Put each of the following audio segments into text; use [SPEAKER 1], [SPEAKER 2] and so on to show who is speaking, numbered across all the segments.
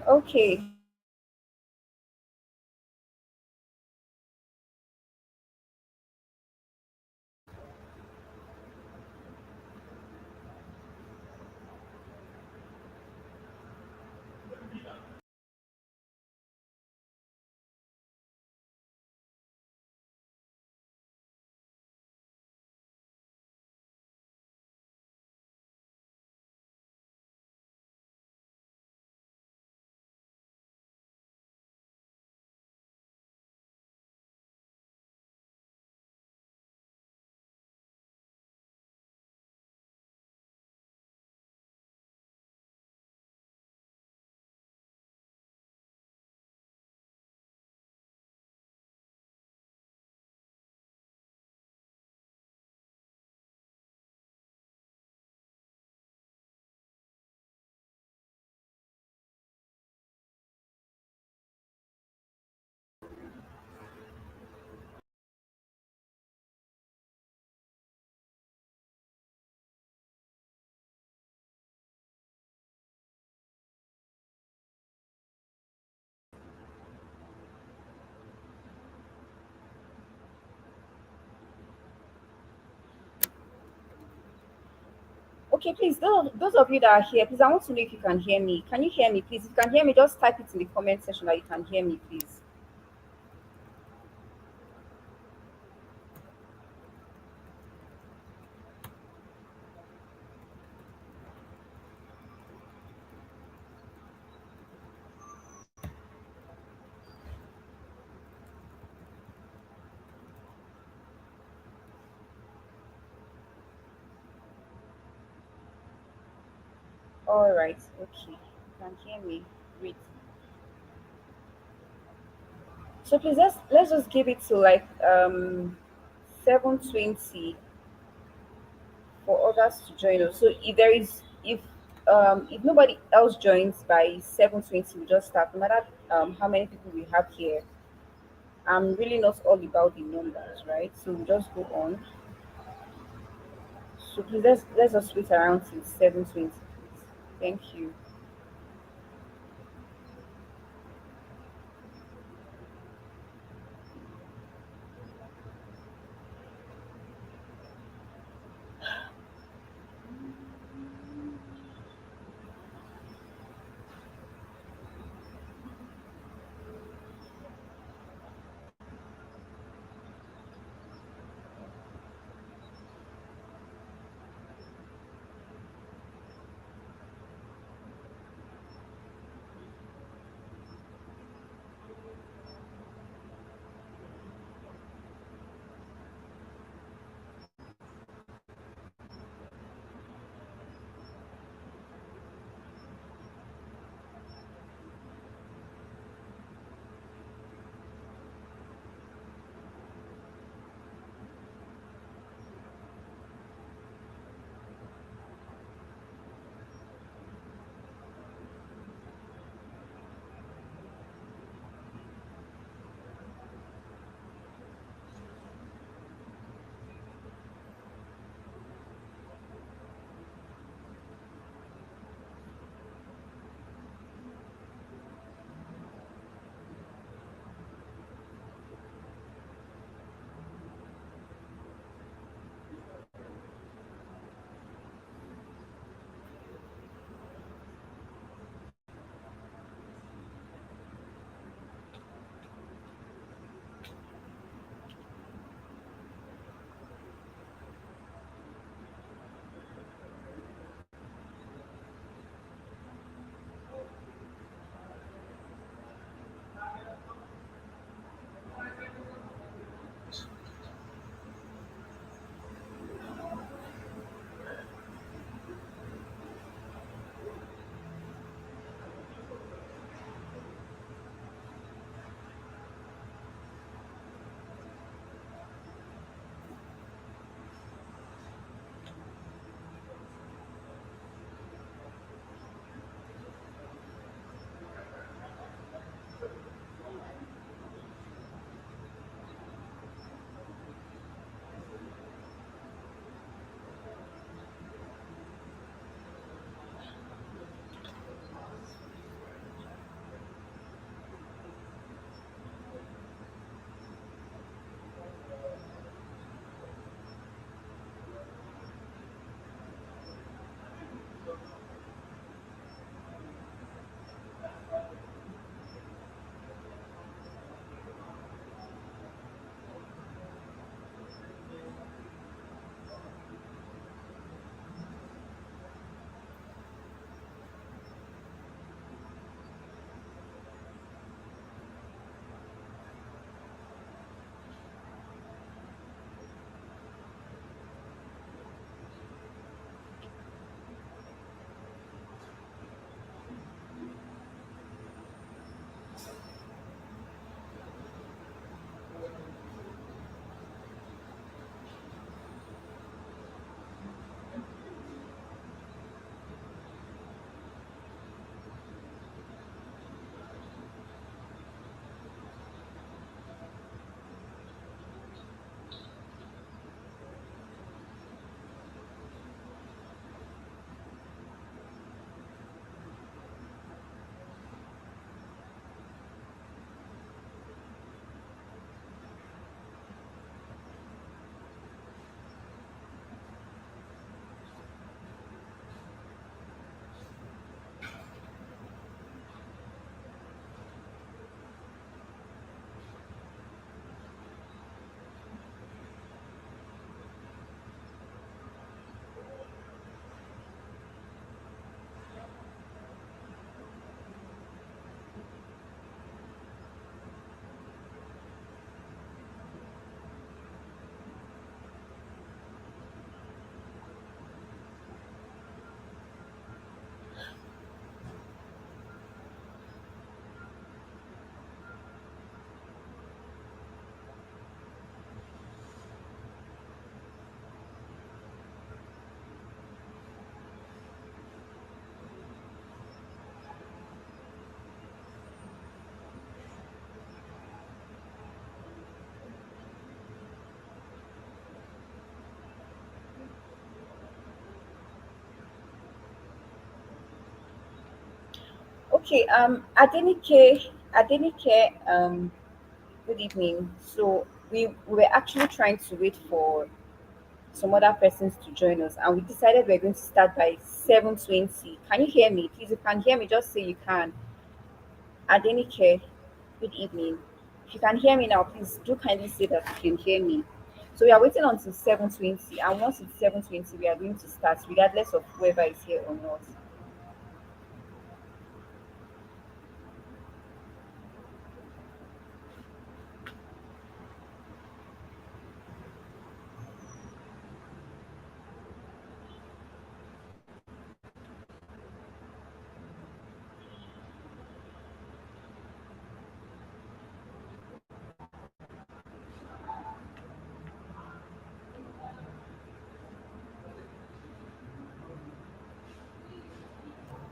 [SPEAKER 1] Okay. Okay, please, those of you that are here, please, I want to know if you can hear me. Can you hear me, please? If you can hear me, just type it in the comment section that you can hear me, please. All right, okay, you can hear me. Great. So please, let's just give it to like 7:20 for others to join us. So if nobody else joins by 7:20, we just start. No matter how many people we have here, I'm really not all about the numbers, right? So we just go on. So please let's just wait around till 7:20, please. Thank you. Okay, Adenike, good evening. So we were actually trying to wait for some other persons to join us, and we decided we're going to start by 7:20. Can you hear me? Please, if you can hear me, just say you can. Adenike, good evening. If you can hear me now, please do kindly say that you can hear me. So we are waiting until 7:20, and once it's 7:20, we are going to start, regardless of whoever is here or not.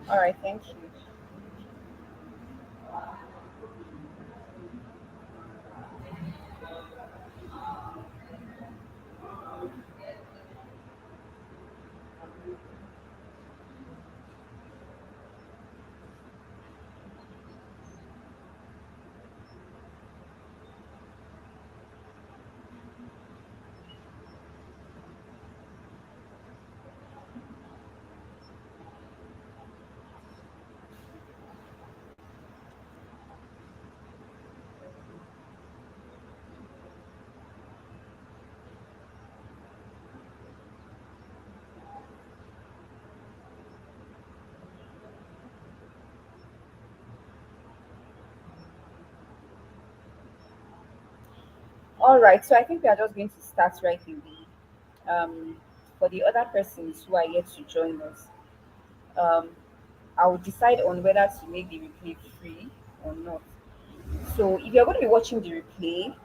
[SPEAKER 1] All right, thank you. All right, so I think we are just going to start right away. Um, for the other persons who are yet to join us, um, I will decide on whether to make the replay free or not. So if you're going to be watching the replay,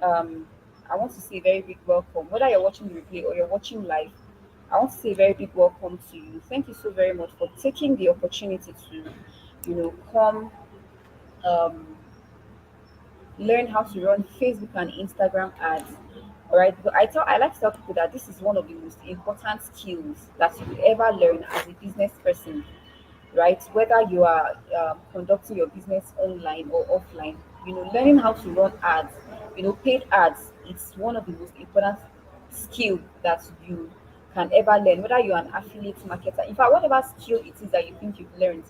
[SPEAKER 1] um, I want to say a very big welcome. Whether you're watching the replay or you're watching live, I want to say a very big welcome to you. Thank you so very much for taking the opportunity to, come um, learn how to run Facebook and Instagram ads. All right, but I like to tell people that this is one of the most important skills that you will ever learn as a business person, right? Whether you are conducting your business online or offline, learning how to run ads, paid ads, it's one of the most important skill that you can ever learn. Whether you're an affiliate marketer, in fact, whatever skill it is that you think you've learned,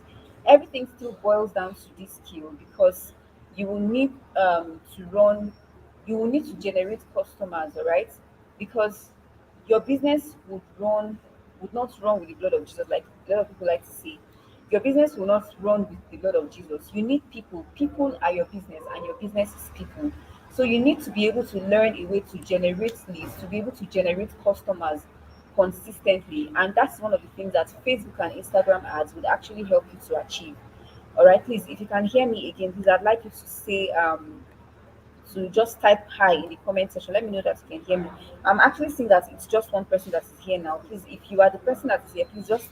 [SPEAKER 1] everything still boils down to this skill because you will need to run, you will need to generate customers, all right? Because your business would not run with the blood of Jesus, like a lot of people like to say. Your business will not run with the blood of Jesus. You need people. People are your business, and your business is people. So you need to be able to learn a way to generate leads, to be able to generate customers consistently. And that's one of the things that Facebook and Instagram ads would actually help you to achieve. All right, please, if you can hear me again, please, I'd like you to say to just type hi in the comment section. Let me know that you can hear me. I'm actually seeing that it's just one person that is here now. Please, if you are the person that is here, please just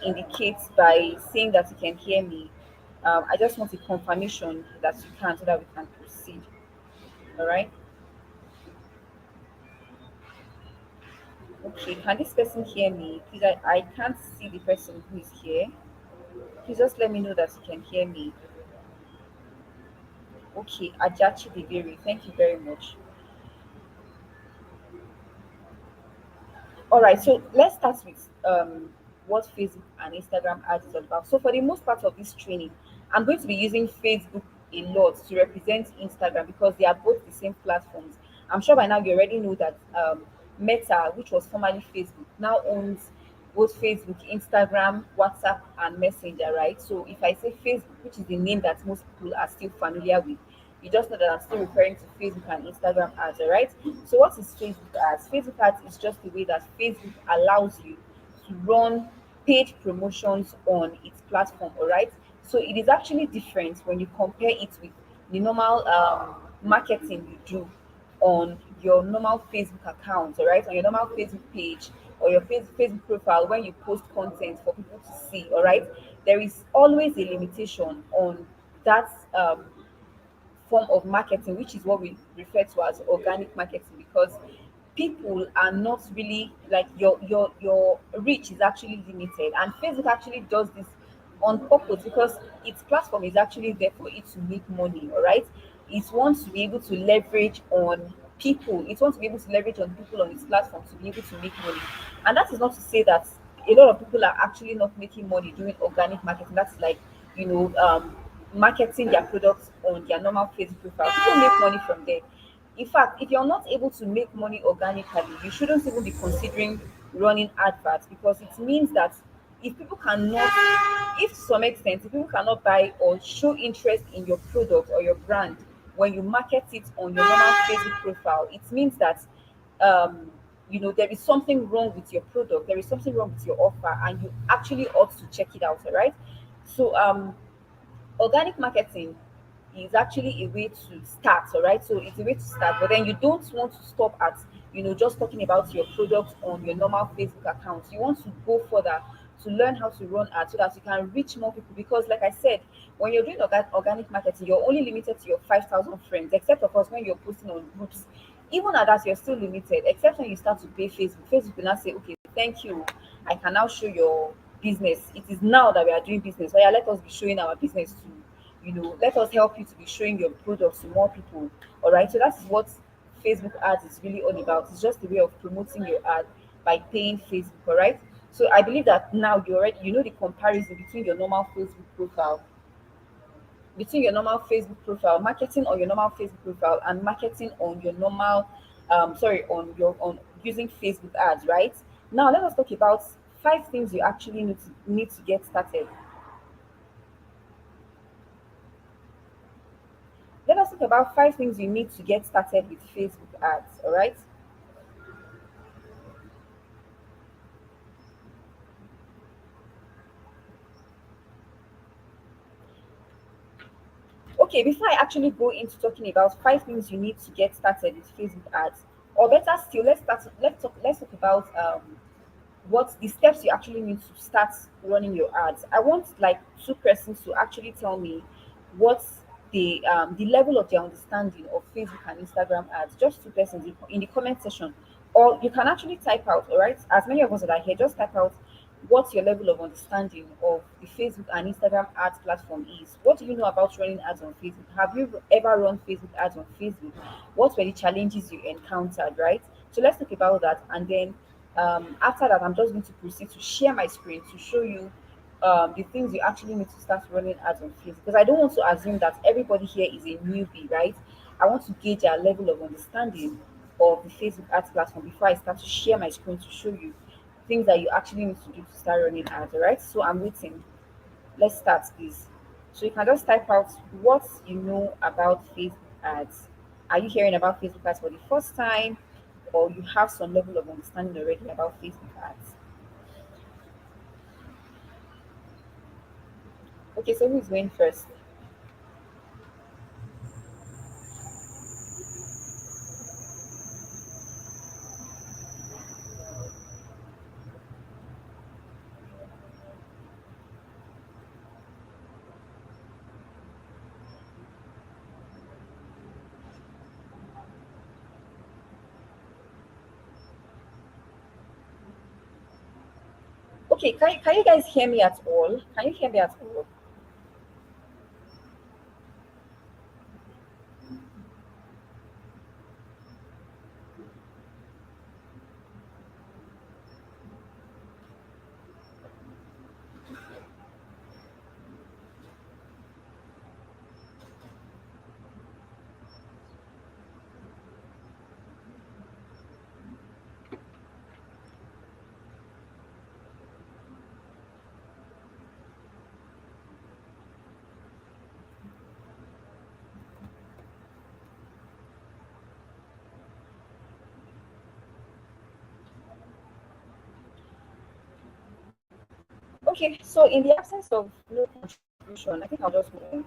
[SPEAKER 1] indicate by saying that you can hear me. I just want a confirmation that you can so that we can proceed. All right. Okay. Can this person hear me? Please, I can't see the person who is here. Please just let me know that you can hear me. Okay. Ajachi Debere. Thank you very much. All right, so let's start with what Facebook and Instagram ads is all about. So for the most part of this training, I'm going to be using Facebook a lot to represent Instagram because they are both the same platforms. I'm sure by now you already know that Meta, which was formerly Facebook, now owns both Facebook, Instagram, WhatsApp, and Messenger, right? So if I say Facebook, which is the name that most people are still familiar with, you just know that I'm still referring to Facebook and Instagram ads, all right? So what is Facebook ads? Facebook ads is just the way that Facebook allows you to run paid promotions on its platform, all right? So it is actually different when you compare it with the normal marketing you do on your normal Facebook account, all right, on your normal Facebook page or your Facebook profile when you post content for people to see, all right. There is always a limitation on that form of marketing, which is what we refer to as organic marketing, because people are not really like your reach is actually limited, and Facebook actually does this on purpose because its platform is actually there for it to make money. All right, it wants to be able to leverage on people. It wants to be able to leverage on people on its platform to be able to make money. And that is not to say that a lot of people are actually not making money doing organic marketing. That's like, marketing their products on their normal Facebook profile. People make money from there. In fact, if you're not able to make money organically, you shouldn't even be considering running adverts, because it means that if people cannot, if to some extent, if people cannot buy or show interest in your product or your brand when you market it on your normal Facebook profile, it means that um, there is something wrong with your product, there is something wrong with your offer, and you actually ought to check it out. All right. So organic marketing is actually a way to start. All right, so it's a way to start, but then you don't want to stop at just talking about your product on your normal Facebook account. You want to go further to learn how to run ads so that you can reach more people, because like I said, when you're doing organic marketing, you're only limited to your 5,000 friends, except of course when you're posting on groups. Even at that, you're still limited, except when you start to pay Facebook will now say, okay, thank you, I can now show your business. It is now that we are doing business. So yeah, let us be showing our business to, let us help you to be showing your products to more people. All right. So that's what Facebook ads is really all about. It's just a way of promoting your ad by paying Facebook. All right. So I believe that now you already the comparison between your normal Facebook profile, marketing on your normal Facebook profile, and marketing on your normal, on using Facebook ads, right? Now let us talk about 5 things you actually need to get started. Let us talk about 5 things you need to get started with Facebook ads. All right. Okay, before I actually go into talking about 5 things you need to get started with Facebook ads, or better still, let's talk about what the steps you actually need to start running your ads. I want like 2 persons to actually tell me what the level of their understanding of Facebook and Instagram ads. Just 2 persons in the comment section, or you can actually type out. All right, as many of us that are here, just type out what your level of understanding of the Facebook and Instagram ads platform is. What do you know about running ads on Facebook? Have you ever run Facebook ads on Facebook? What were the challenges you encountered, right? So let's talk about that. And then after that, I'm just going to proceed to share my screen to show you the things you actually need to start running ads on Facebook. Because I don't want to assume that everybody here is a newbie, right? I want to gauge our level of understanding of the Facebook ads platform before I start to share my screen to show you things that you actually need to do to start running ads. All right. So I'm waiting. Let's start this. So you can just type out what you know about Facebook ads. Are you hearing about Facebook ads for the first time, or you have some level of understanding already about Facebook ads? Okay, so who's going first? Okay, can you guys hear me at all? Can you hear me at all? Okay, so in the absence of no contribution, I think I'll just move on.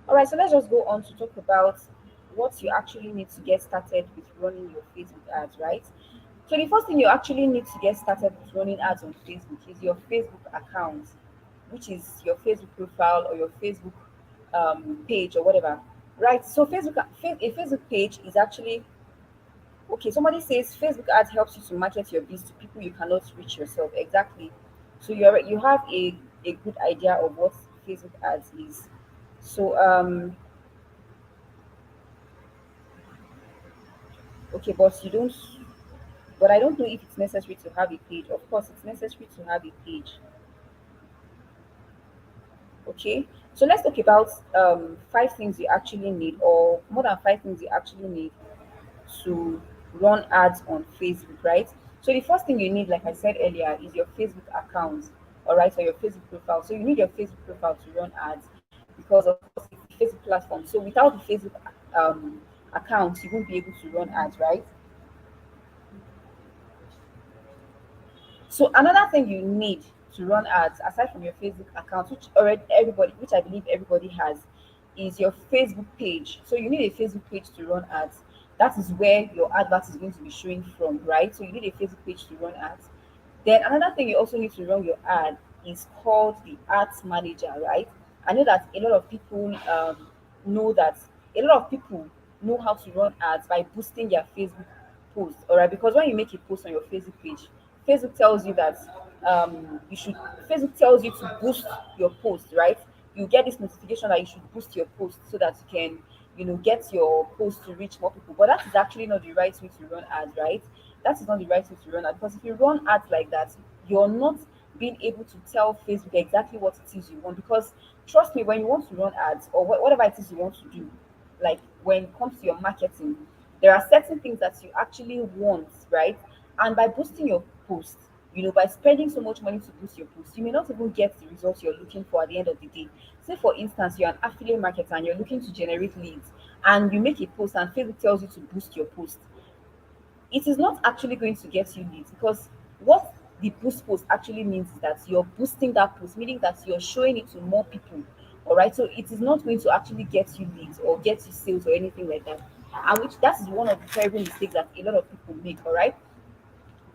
[SPEAKER 1] All right, so let's just go on to talk about what you actually need to get started with running your Facebook ads, right? So the first thing you actually need to get started with running ads on Facebook is your Facebook account, which is your Facebook profile or your Facebook page or whatever, right? So a Facebook page is actually okay. Somebody says Facebook ads helps you to market your business to people you cannot reach yourself. Exactly. So you have a good idea of what Facebook ads is. So okay, but you don't. But I don't know if it's necessary to have a page. Of course, it's necessary to have a page. Okay, so let's talk about five things you actually need, or more than five things you actually need to run ads on Facebook, right? So the first thing you need, like I said earlier, is your Facebook account, all right, or your Facebook profile. So you need your Facebook profile to run ads because, of course, it's a Facebook platform. So without the Facebook account, you won't be able to run ads, right? So another thing you need to run ads aside from your Facebook account, which I believe everybody has, is your Facebook page. So you need a Facebook page to run ads. That is where your advert is going to be showing from, right? So you need a Facebook page to run ads. Then another thing you also need to run your ad is called the ads manager, right? I know that a lot of people know that a lot of people know how to run ads by boosting their Facebook post, all right? Because when you make a post on your Facebook page, Facebook tells you that you should. Facebook tells you to boost your post, right? You get this notification that you should boost your post so that you can, get your post to reach more people. But that is actually not the right way to run ads, right? That is not the right way to run ads because if you run ads like that, you're not being able to tell Facebook exactly what it is you want. Because trust me, when you want to run ads or whatever it is you want to do, like when it comes to your marketing, there are certain things that you actually want, right? And by boosting your post, by spending so much money to boost your post, you may not even get the results you're looking for at the end of the day. Say, for instance, you're an affiliate marketer and you're looking to generate leads, and you make a post, and Facebook tells you to boost your post. It is not actually going to get you leads because what the boost post actually means is that you're boosting that post, meaning that you're showing it to more people. All right, so it is not going to actually get you leads or get you sales or anything like that. And which that is one of the terrible mistakes that a lot of people make. All right,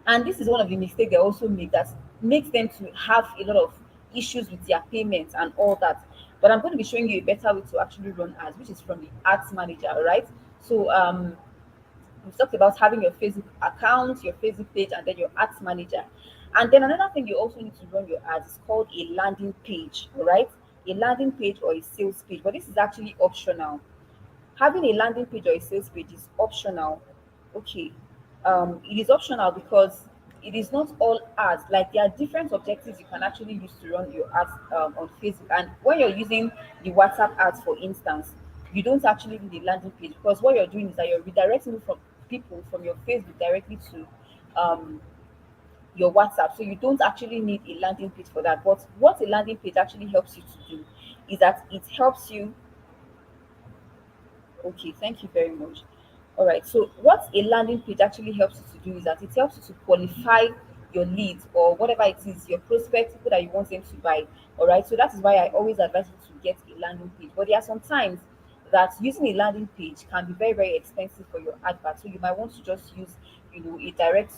[SPEAKER 1] and this is one of the mistakes they also make that makes them to have a lot of issues with their payments and all that. But I'm going to be showing you a better way to actually run ads, which is from the ads manager. All right, so we've talked about having your Facebook account, your Facebook page, and then your ads manager. And then another thing you also need to run your ads is called a landing page, all right? A landing page or a sales page, but this is actually optional. Having a landing page or a sales page is optional. Okay. It is optional because it is not all ads. Like there are different objectives you can actually use to run your ads on Facebook. And when you're using the WhatsApp ads, for instance, you don't actually need a landing page because what you're doing is that you're redirecting from people from your Facebook directly to um, your WhatsApp. So you don't actually need a landing page for that. But what a landing page actually helps you to do is that it helps you. Okay, thank you very much. All right. So what a landing page actually helps you to do is that it helps you to qualify your leads or whatever it is, your prospects, people that you want them to buy. All right. So that is why I always advise you to get a landing page. But there are some times that using a landing page can be very, very expensive for your advert. So you might want to just use, a direct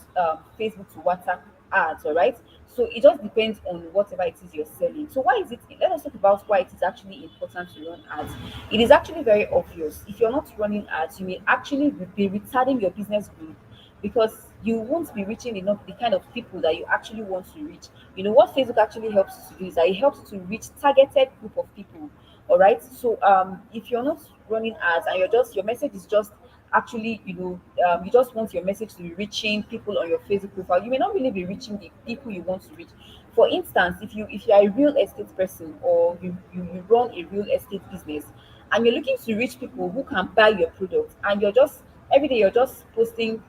[SPEAKER 1] Facebook to WhatsApp ads. All right. So it just depends on whatever it is you're selling. So why is it? Let us talk about why it is actually important to run ads. It is actually very obvious. If you're not running ads, you may actually be retarding your business growth because you won't be reaching enough the kind of people that you actually want to reach. What Facebook actually helps you to do is that it helps you to reach targeted group of people. All right. So if you're not running ads and your message is just actually, you just want your message to be reaching people on your Facebook profile, you may not really be reaching the people you want to reach. For instance, if you are a real estate person or you run a real estate business and you're looking to reach people who can buy your product and you're just every day you're just posting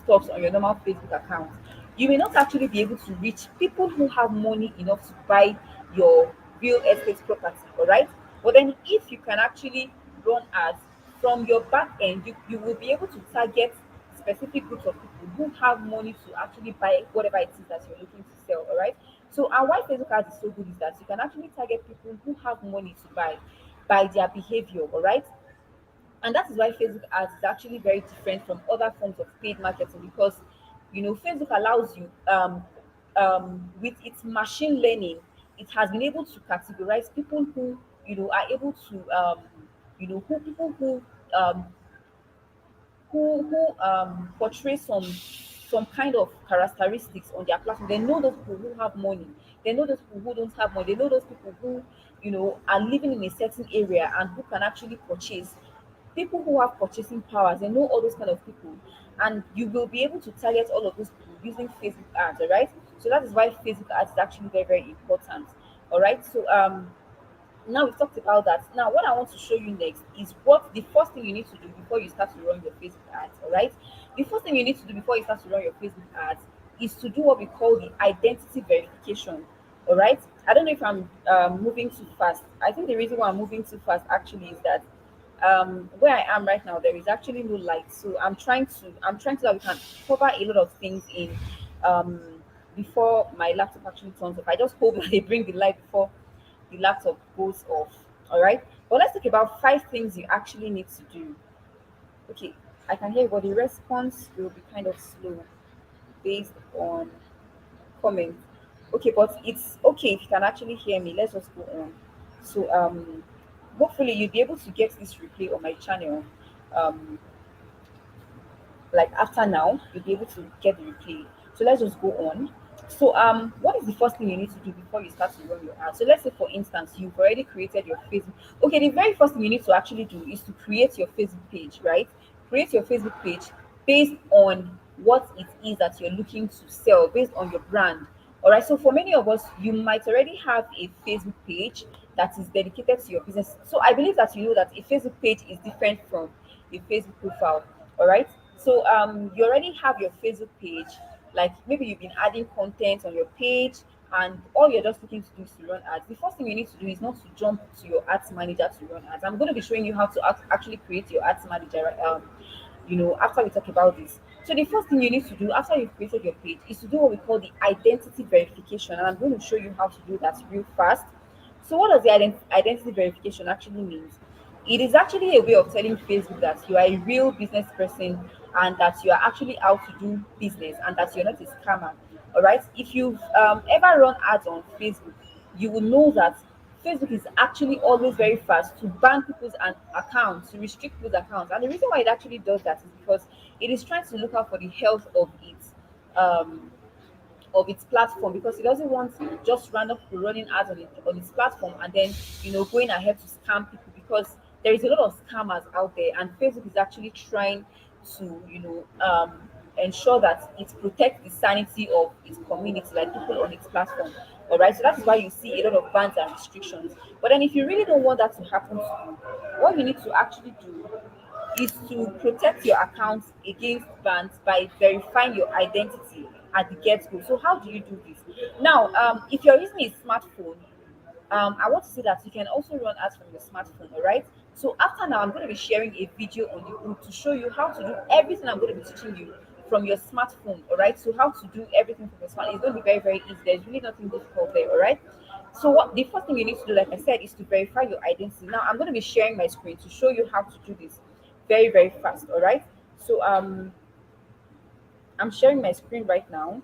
[SPEAKER 1] stuffs on your normal Facebook account, you may not actually be able to reach people who have money enough to buy your real estate property, all right? But then if you can actually run ads from your back end, you will be able to target specific groups of people who have money to actually buy whatever it is that you're looking to sell, all right? So, and why Facebook ads is so good is that you can actually target people who have money to buy by their behavior, all right? And that is why Facebook ads is actually very different from other forms of paid marketing, because Facebook allows you, with its machine learning, it has been able to categorize people who are able to, who people um, who portray some kind of characteristics on their platform. They know those people who have money. They know those people who don't have money. They know those people who are living in a certain area and who can actually purchase. People who have purchasing powers, they know all those kind of people, and you will be able to target all of those people using Facebook ads. All right, so that is why Facebook ads is actually very, very important. All right, so now we've talked about that. Now, what I want to show you next is what the first thing you need to do before you start to run your Facebook ads. All right, the first thing you need to do before you start to run your Facebook ads is to do what we call the identity verification. All right, I don't know if I'm moving too fast. I think the reason why I'm moving too fast actually is that where I am right now there is actually no light, so I'm trying to that we can cover a lot of things in um before my laptop actually turns off. I just hope that they bring the light before the laptop goes off. All right. But let's talk about 5 things you actually need to do. Okay, I can hear you, but the response will be kind of slow based on comments. Okay, but it's okay if you can actually hear me. Let's just go on. So hopefully you'll be able to get this replay on my channel. Um like after now, you'll be able to get the replay. So let's just go on. So what is the first thing you need to do before you start to run your ad? So let's say for instance you've already created your Facebook. Okay, the very first thing you need to actually do is to create your Facebook page, right? Create your Facebook page based on what it is that you're looking to sell, based on your brand. All right, so for many of us, you might already have a Facebook page that is dedicated to your business. So I believe that you know that a Facebook page is different from a Facebook profile. All right, so you already have your Facebook page, like maybe you've been adding content on your page, and all you're just looking to do is to run ads. The first thing you need to do is not to jump to your ads manager to run ads. I'm going to be showing you how to actually create your ads manager, after we talk about this. So the first thing you need to do after you've created your page is to do what we call the identity verification, and I'm going to show you how to do that real fast. So what does the identity verification actually means? It is actually a way of telling Facebook that you are a real business person and that you are actually out to do business and that you're not a scammer. All right. If you've ever run ads on Facebook, you will know that Facebook is actually always very fast to ban people's accounts, to restrict people's accounts. And the reason why it actually does that is because it is trying to look out for the health um, of its platform, because it doesn't want just random people running ads on its platform and then going ahead to scam people, because there is a lot of scammers out there, and Facebook is actually trying to ensure that it protects the sanity of its community, like people on its platform. All right, so that is why you see a lot of bans and restrictions. But then if you really don't want that to happen to you, what you need to actually do is to protect your account against bans by verifying your identity at the get-go. So how do you do this? Now, if you're using a smartphone, I want to say that you can also run ads from your smartphone, all right? So after now, I'm going to be sharing a video on the group to show you how to do everything I'm going to be teaching you from your smartphone, all right? So how to do everything from your smartphone is going to be very, very easy. There's really nothing difficult there, all right? So what the first thing you need to do, like I said, is to verify your identity. Now I'm going to be sharing my screen to show you how to do this very, very fast, all right? So I'm sharing my screen right now.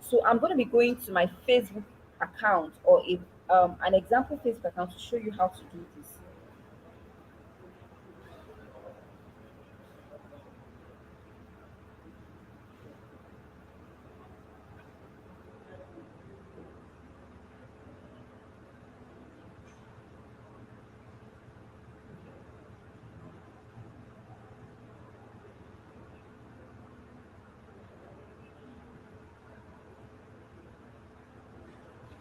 [SPEAKER 1] So I'm going to be going to my Facebook account, or an example Facebook account, to show you how to do this.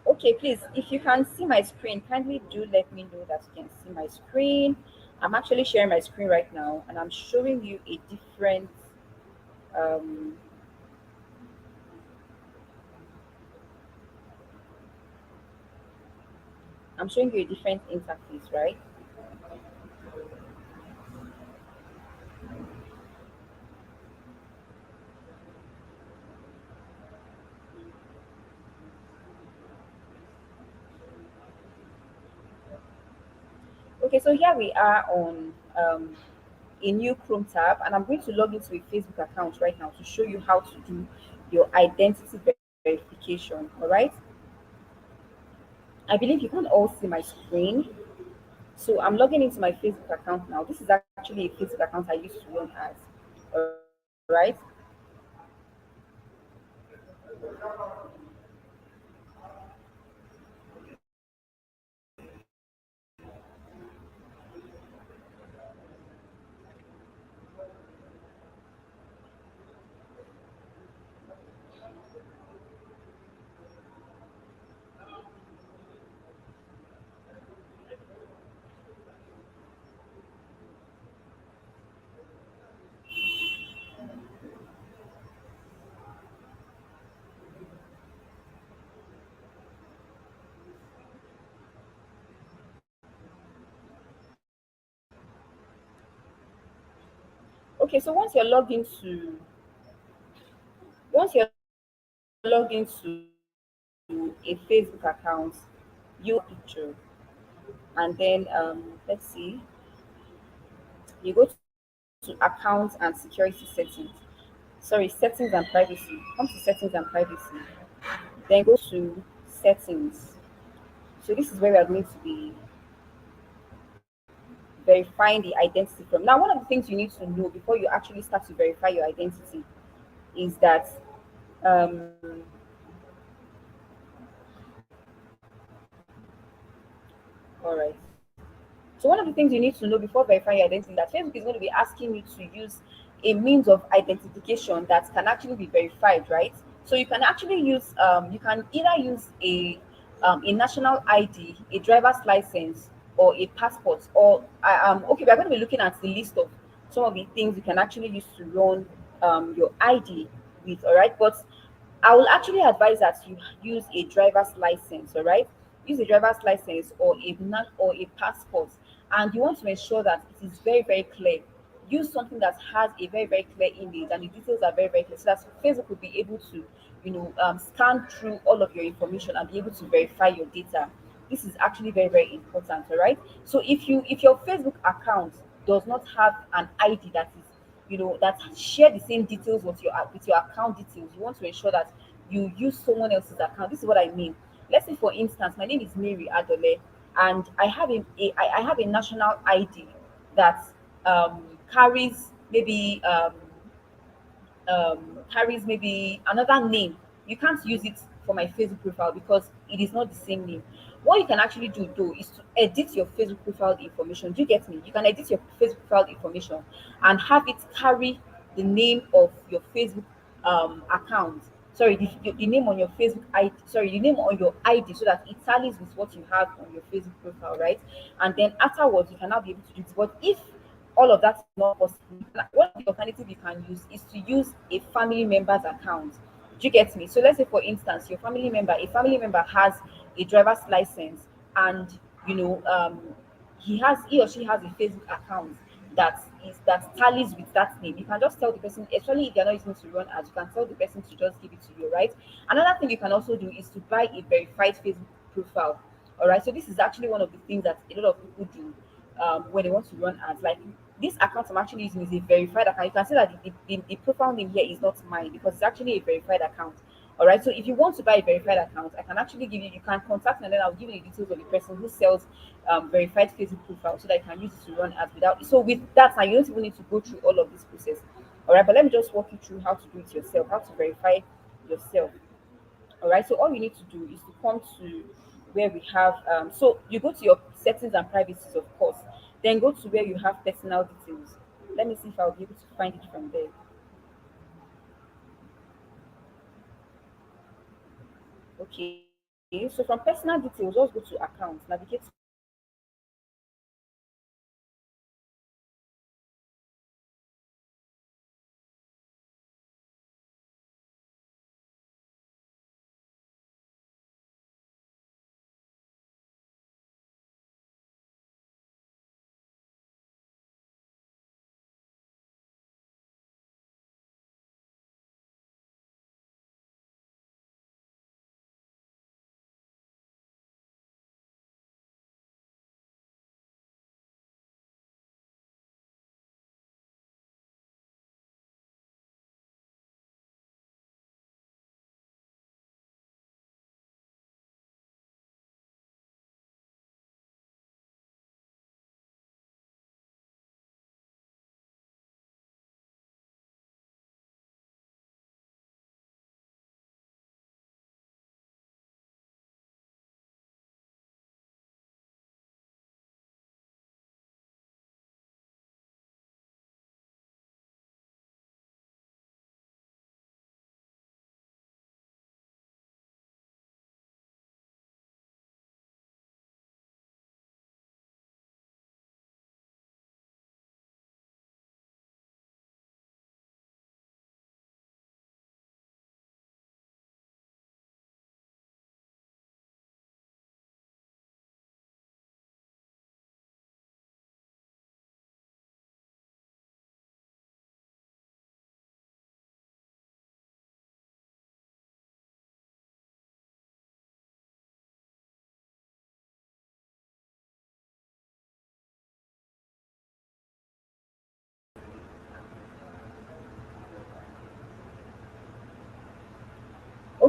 [SPEAKER 1] Okay, please, if you can see my screen, kindly do let me know that you can see my screen. I'm actually sharing my screen right now, and I'm showing you a different um, I'm showing you a different interface, right? Okay, Okay, so here we are on a new Chrome tab, and I'm going to log into a Facebook account right now to show you how to do your identity verification. All right, I believe you can all see my screen. So I'm logging into my Facebook account now. This is actually a Facebook account I used to run as. All right. Okay, so once you're logged into a Facebook account, you picture, and then let's see, you go to accounts and security settings. Sorry, settings and privacy. Come to settings and privacy. Then go to settings. So this is where we are going to be verifying the identity from. Now, one of the things you need to know before you actually start to verify your identity is that um, all right. So one of the things you need to know before verifying your identity is that Facebook is going to be asking you to use a means of identification that can actually be verified, right? So you can actually use, you can either use a national ID, a driver's license, or a passport. Or okay, we're going to be looking at the list of some of the things you can actually use to run your ID with. All right, but I will actually advise that you use a driver's license. All right, use a driver's license or or a passport, and you want to ensure that it is very very clear. Use something that has a very very clear image and the details are very very clear, so that Facebook will be able to, scan through all of your information and be able to verify your data. This is actually very very important. All right. So if your Facebook account does not have an ID that is, that share the same details with your account details, you want to ensure that you use someone else's account. This is what I mean. Let's say, for instance, my name is Mary Adole, and I have a national ID that carries maybe another name. You can't use it for my Facebook profile because it is not the same name. What you can actually do though is to edit your Facebook profile information. Do you get me? You can edit your Facebook profile information and have it carry the name of your Facebook account. Sorry, the name on your Facebook ID. Sorry, the name on your ID, so that it tallies with what you have on your Facebook profile, right? And then afterwards, you can now be able to do it. But if all of that is not possible, one of the alternative you can use is to use a family member's account. Do you get me? So let's say, for instance, a family member has a driver's license, and you know um he or she has a Facebook account that tallies with that name. You can just tell the person, especially if they're not using it to run ads, you can tell the person to just give it to you, right? Another thing you can also do is to buy a verified Facebook profile. All right. So this is actually one of the things that a lot of people do when they want to run ads. Like, this account I'm actually using is a verified account. You can see that the profile name here is not mine because it's actually a verified account. All right. So if you want to buy a verified account, I can actually give you. You can contact me, and then I'll give you the details of the person who sells verified Facebook profile, so that you can use it to run ads without. So with that, now you don't even need to go through all of this process. All right. But let me just walk you through how to do it yourself. How to verify yourself. All right. So all you need to do is to come to where we have. So you go to your settings and privacies, of course. Then go to where you have personal details. Let me see if I'll be able to find it from there. Okay. So from personal details, just go to accounts. Navigate.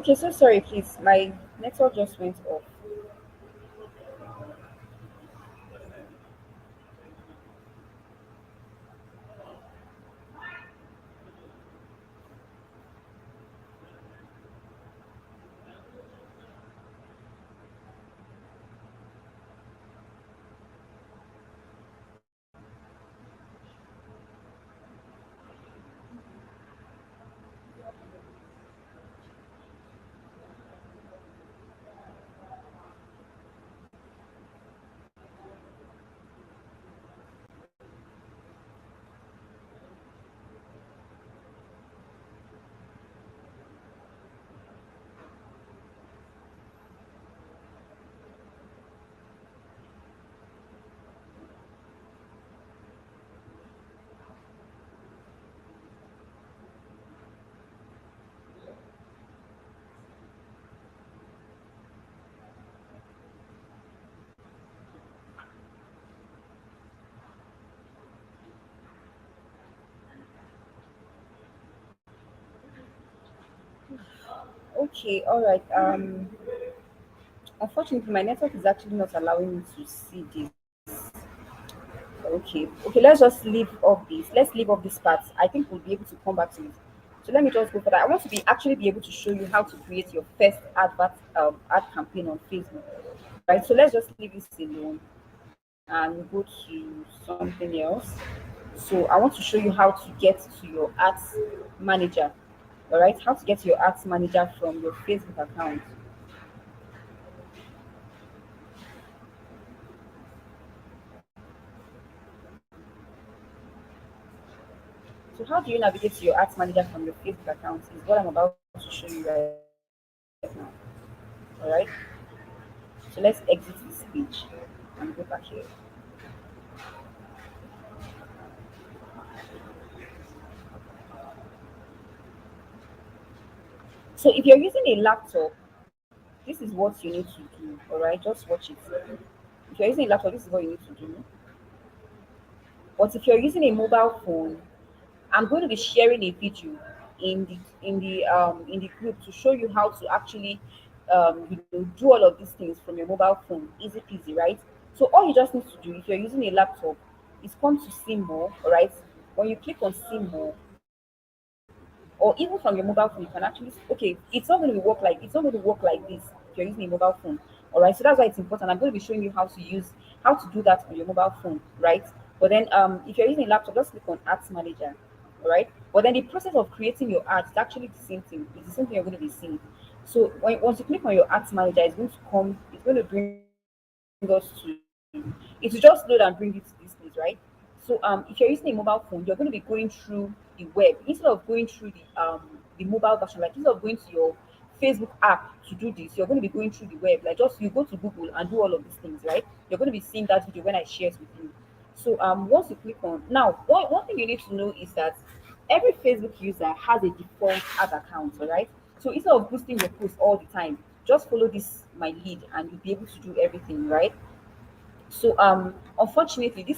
[SPEAKER 1] Okay, so sorry, please. My network just went off. Okay, all right. Unfortunately, my network is actually not allowing me to see this. Okay. Let's just leave off this. Let's leave off this part. I think we'll be able to come back to it. So let me just go for that. I want to be actually be able to show you how to create your first ad campaign on Facebook. Right. So let's just leave this alone and go to something else. So I want to show you how to get to your ads manager. All right, how to get to your ads manager from your Facebook account. So how do you navigate to your ads manager from your Facebook account is what I'm about to show you right now. All right, so let's exit this page and go back here. So if you're using a laptop, this is what you need to do. All right, just watch it. If you're using a laptop, this is what you need to do. But if you're using a mobile phone, I'm going to be sharing a video in the group to show you how to actually do all of these things from your mobile phone, easy peasy, right? So all you just need to do if you're using a laptop is come to see more, all right? When you click on see more, or even from your mobile phone, you can actually okay, it's not going to work like this if you're using a mobile phone. All right, so that's why it's important. I'm going to be showing you how to do that on your mobile phone, right? But then if you're using a laptop, just click on ads manager. All right, but then the process of creating your ads is actually the same thing. It's the same thing you're going to be seeing. So once you click on your ads manager, it's going to bring us to it will just load and bring you to this place, right? So if you're using a mobile phone, you're going to be going through the web instead of going through the mobile version. Like instead of going to your Facebook app to do this, you're going to be going through the web. Like just you go to Google and do all of these things, right? You're going to be seeing that video when I share it with you. So once you click on now, one thing you need to know is that every Facebook user has a default ad account, all right? So instead of boosting your post all the time, just follow this my lead and you'll be able to do everything, right? So unfortunately the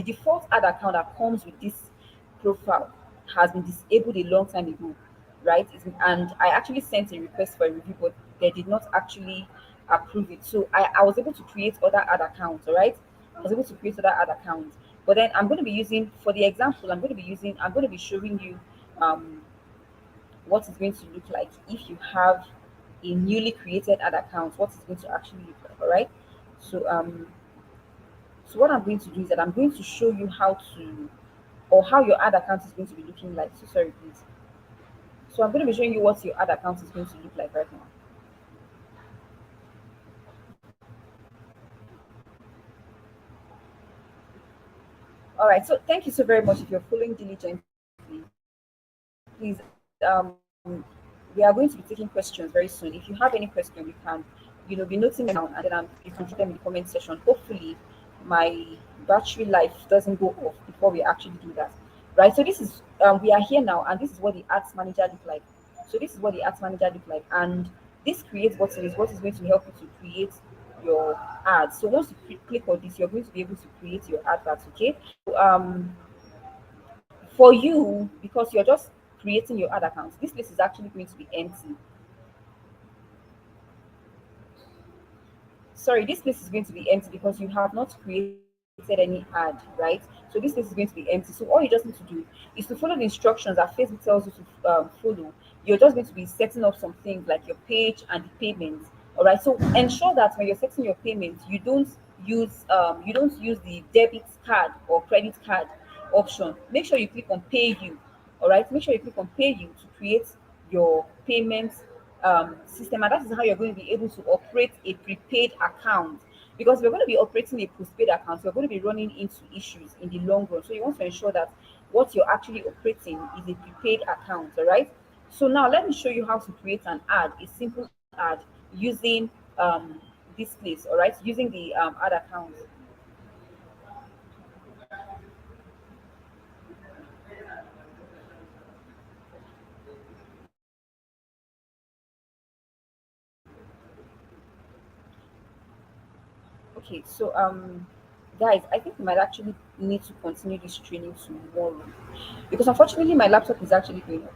[SPEAKER 1] default ad account that comes with this profile has been disabled a long time ago, right? And I actually sent a request for a review, but they did not actually approve it. So I was able to create other ad accounts, all right? I was able to create other ad accounts. But then I'm going to be using for the example, I'm going to be showing you um what it's going to look like if you have a newly created ad account, what it's going to actually look like, all right? So so what I'm going to do is that I'm going to show you how to or how your ad account is going to be looking like. So sorry, please. So I'm going to be showing you what your ad account is going to look like right now. All right. So thank you so very much. If you're following diligently, please um we are going to be taking questions very soon. If you have any question, you can, be noting them down and then you can put them in the comment section. Hopefully, my battery life doesn't go off before we actually do that. Right. So this is we are here now, and this is what the ads manager look like. So this is what the ads manager look like, and this create button is what is going to help you to create your ads. So once you click on this, you're going to be able to create your adverts. Okay. So, for you because you're just creating your ad account, this place is actually going to be empty. Sorry, this place is going to be empty because you have not created any ad, right? So this place is going to be empty. So all you just need to do is to follow the instructions that Facebook tells you to follow. You're just going to be setting up some things like your page and the payments. All right. So ensure that when you're setting your payments, you don't use the debit card or credit card option. Make sure you click on Pay You. All right. Make sure you click on Pay You to create your payment system, and that is how you're going to be able to operate a prepaid account. Because if you're going to be operating a postpaid account, you're going to be running into issues in the long run. So you want to ensure that what you're actually operating is a prepaid account. All right. So now let me show you how to create an ad, a simple ad, using this place. All right, using the ad account. Okay, so guys, I think we might actually need to continue this training tomorrow because unfortunately my laptop is actually going.